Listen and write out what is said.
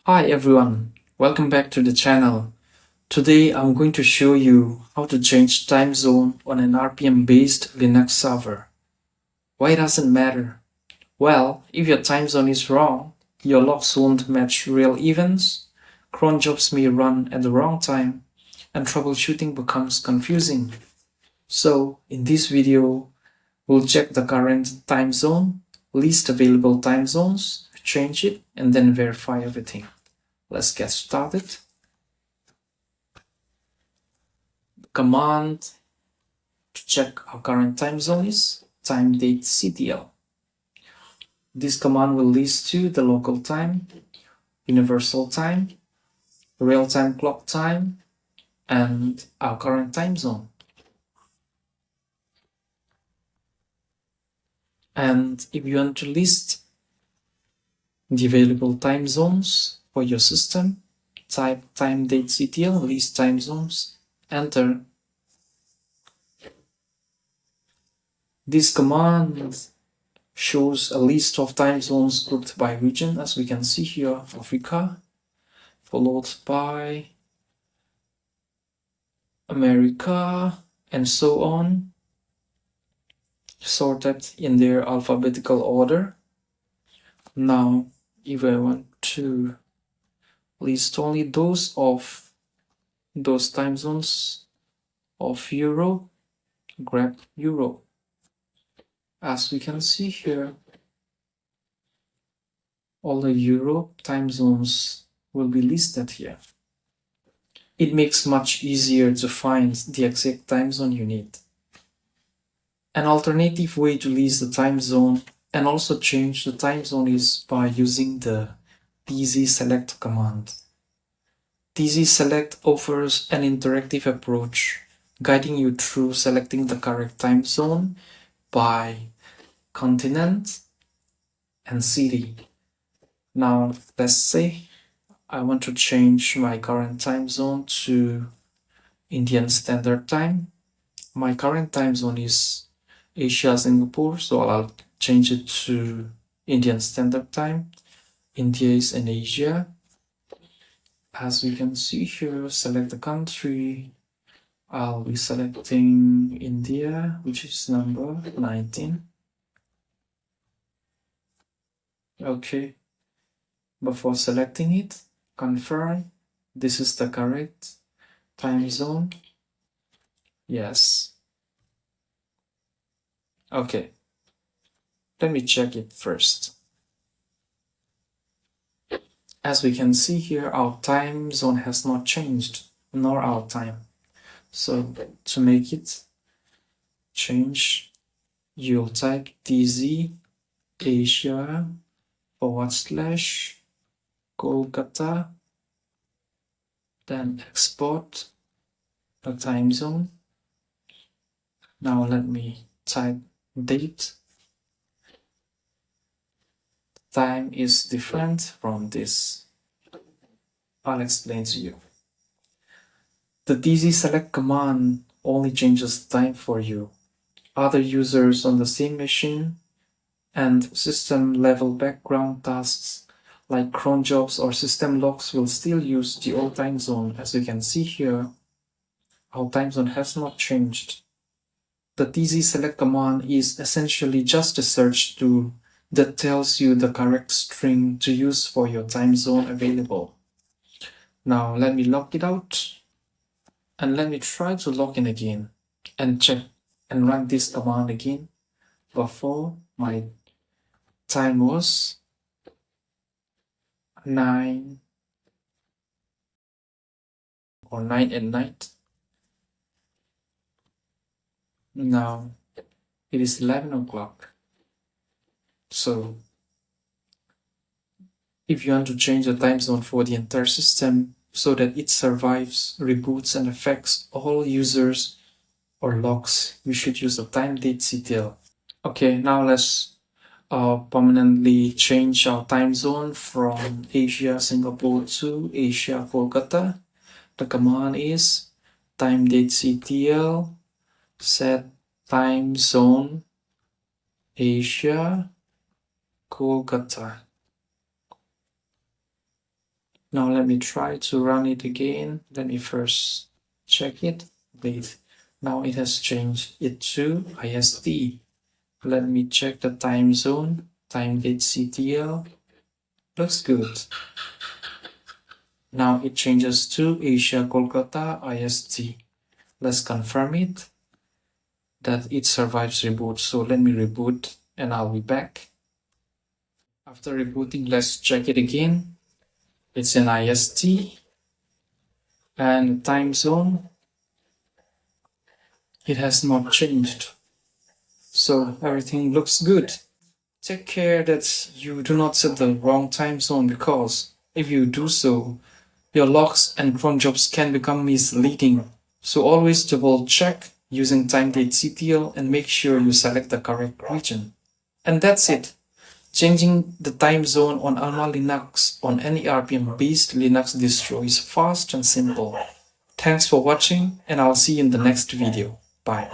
Hi everyone, welcome back to the channel. Today I'm going to show you how to change time zone on an RPM based Linux server. Why does it matter? Well, if your time zone is wrong, your logs won't match real events, cron jobs may run at the wrong time, and troubleshooting becomes confusing. So in this video, we'll check the current time zone, list available time zones, change it, and then verify everything. Let's get started. Command to check our current time zone is timedatectl. This command will list you the local time, universal time, real-time clock time, and our current time zone. And if you want to list the available time zones for your system, type timedatectl list time zones, enter. This command shows a list of time zones grouped by region, as we can see here: Africa, followed by America, and so on, sorted in their alphabetical order. Now, if I want to list only those time zones of Europe, grab Europe. As we can see here, all the Europe time zones will be listed here. It makes much easier to find the exact time zone you need. An alternative way to list the time zone and also change the time zone is by using the tzselect command. Tzselect offers an interactive approach, guiding you through selecting the correct time zone by continent and city. Now, let's say I want to change my current time zone to Indian Standard Time. My current time zone is Asia, Singapore, so I'll change it to Indian Standard Time. India is in Asia. As we can see here, select the country. I'll be selecting India, which is number 19. Okay. Before selecting it, confirm this is the correct time zone. Yes. Okay. Let me check it first. As we can see here, our time zone has not changed, nor our time. So to make it change, you'll type tz Asia / Kolkata, then export the time zone. Now let me type date. Time is different from this. I'll explain to you. The tzselect command only changes the time for you. Other users on the same machine and system level background tasks like cron jobs or system logs will still use the old time zone. As you can see here, our time zone has not changed. The tzselect command is essentially just a search tool that tells you the correct string to use for your time zone available. Now let me log it out and let me try to log in again and check and run this command again. Before, my time was 9 or 9 at night. Now it is 11 o'clock. So if you want to change the time zone for the entire system so that it survives, reboots, and affects all users or logs, you should use the timedatectl. Okay, now let's permanently change our time zone from Asia, Singapore to Asia, Kolkata. The command is timedatectl set time zone Asia, Kolkata. Now let me try to run it again. Let me first check it. Wait, now it has changed it to IST. Let me check the time zone. Timedatectl. Looks good. Now it changes to Asia Kolkata IST. Let's confirm it that it survives reboot. So let me reboot and I'll be back. After rebooting, let's check it again. It's an IST and time zone. It has not changed. So everything looks good. Take care that you do not set the wrong time zone, because if you do so, your logs and cron jobs can become misleading. So always double check using timedatectl and make sure you select the correct region. And that's it. Changing the time zone on AlmaLinux on any RPM based Linux distro is fast and simple. Thanks for watching, and I'll see you in the next video. Bye.